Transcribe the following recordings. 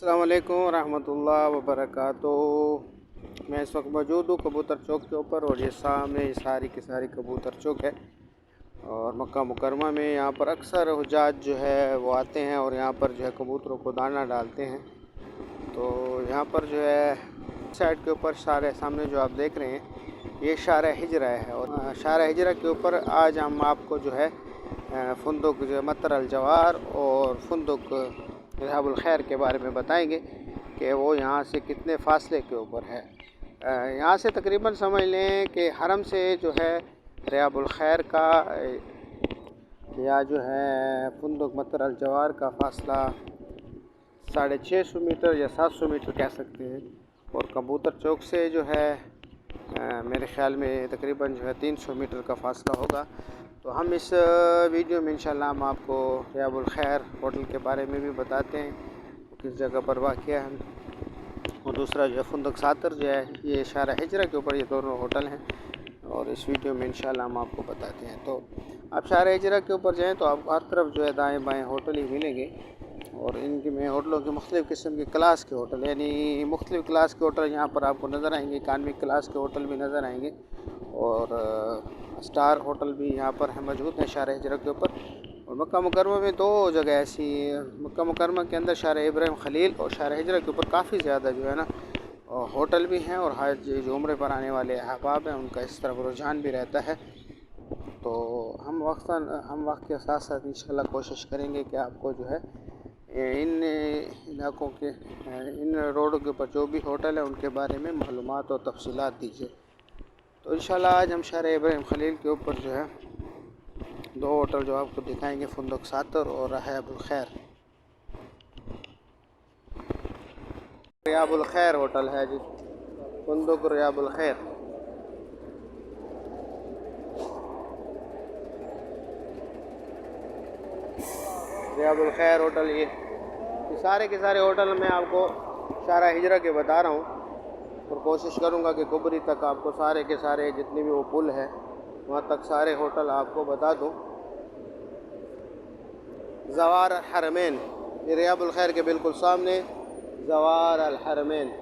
अस्सलाम वालेकुम रहमतुल्लाह वबरकातुहू। मैं इस वक्त मौजूद हूँ कबूतर चौक के ऊपर और ये सामने ये सारी की सारी कबूतर चौक है। और मक्का मुकरमा में यहाँ पर अक्सर हुज्जाज जो है वो आते हैं और यहाँ पर जो है कबूतरों को दाना डालते हैं। तो यहाँ पर जो है साइड के ऊपर शार सामने जो आप देख रहे हैं ये शार हिजरा है। और शार हिजरा के ऊपर आज हम आपको जो है फुंदुक जो है मतर अल जवार और फुंदुक रिहाबुल खैर के बारे में बताएंगे कि वो यहाँ से कितने फ़ासले के ऊपर है। यहाँ से तकरीबन समझ लें कि हरम से जो है रिहाबुल खैर का या जो है फुंदुक मतर अल जवार का फ़ासला 650 मीटर या 700 मीटर कह सकते हैं। और कबूतर चौक से जो है मेरे ख़्याल में तकरीबन जो है 300 मीटर का फ़ासला होगा। तो हम इस वीडियो में इंशाल्लाह हम आपको रिहाबुल खैर होटल के बारे में भी बताते हैं किस जगह पर वाक़या है। और दूसरा जो है फुंदुक सातर जो है ये शारा हिजरा के ऊपर ये दोनों होटल हैं और इस वीडियो में इंशाल्लाह हम आपको बताते हैं। तो आप शारा हिजरा के ऊपर जाएँ तो आपको हर तरफ जो है दाएँ बाएँ होटल ही मिलेंगे। और इनके में होटलों के मुख्तलिफ़ किस्म के क्लास के होटल यानी मुख्तलिफ़ क्लास के होटल यहाँ पर आपको नज़र आएंगे। इकानमी क्लास के होटल भी नज़र आएंगे और स्टार होटल भी यहाँ पर है मौजूद है शार हिजरा के ऊपर। और मक्का मुकरमा में दो जगह ऐसी मक्का मुकरमा के अंदर शार इब्राहिम खलील और शार हिजरा के ऊपर काफ़ी ज़्यादा जो है ना होटल भी हैं और हज जो उम्रे पर आने वाले अहबाब हैं उनका इस तरफ रुझान भी रहता है। तो हम वक्त के साथ साथ इंशाल्लाह कोशिश करेंगे कि आपको जो है इन इलाकों के इन रोडों के ऊपर जो भी होटल है उनके बारे में मालूमात और तफसीलात दीजिए। तो इंशाल्लाह आज हम शार इब्राहिम खलील के ऊपर जो है दो होटल जो आपको दिखाएंगे फुंदुक सातर और रिहाबुल खैर। रिहाबुल खैर होटल है जी, फुंदुक रिहाबुल खैर। रिहाबुल खैर होटल ये सारे के सारे होटल मैं आपको शारा हिजरा के बता रहा हूँ और कोशिश करूँगा कि कुबरी तक आपको सारे के सारे जितने भी वो पुल है वहाँ तक सारे होटल आपको बता दूँ। ज़वार अल हरमैन ये रिहाबुल खैर के बिल्कुल सामने ज़वार अल हरमैन।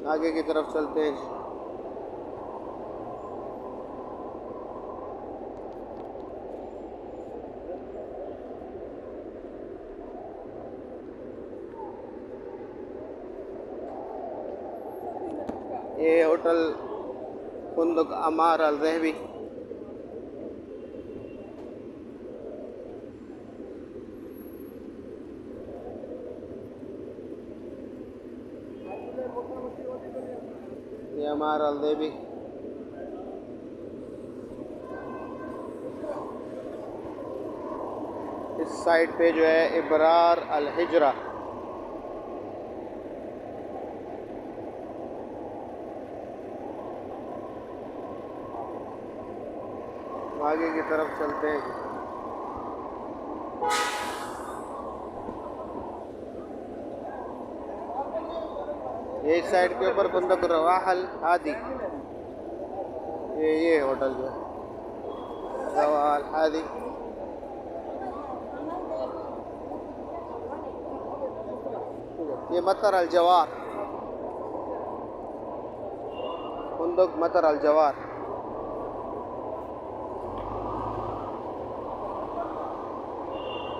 आगे की तरफ चलते हैं। ये होटल फुंदुक अमार अल रहवी। ये अमार अल रहवी इस साइड पे जो है इब्रार अल हिजरा। आगे की तरफ चलते हैं। ये इस साइड के ऊपर फुंदुक रवाहल हादी ये होटल जो है रवाहल हादी। ये मतर अल जवार फुंदुक मतर अल जवार।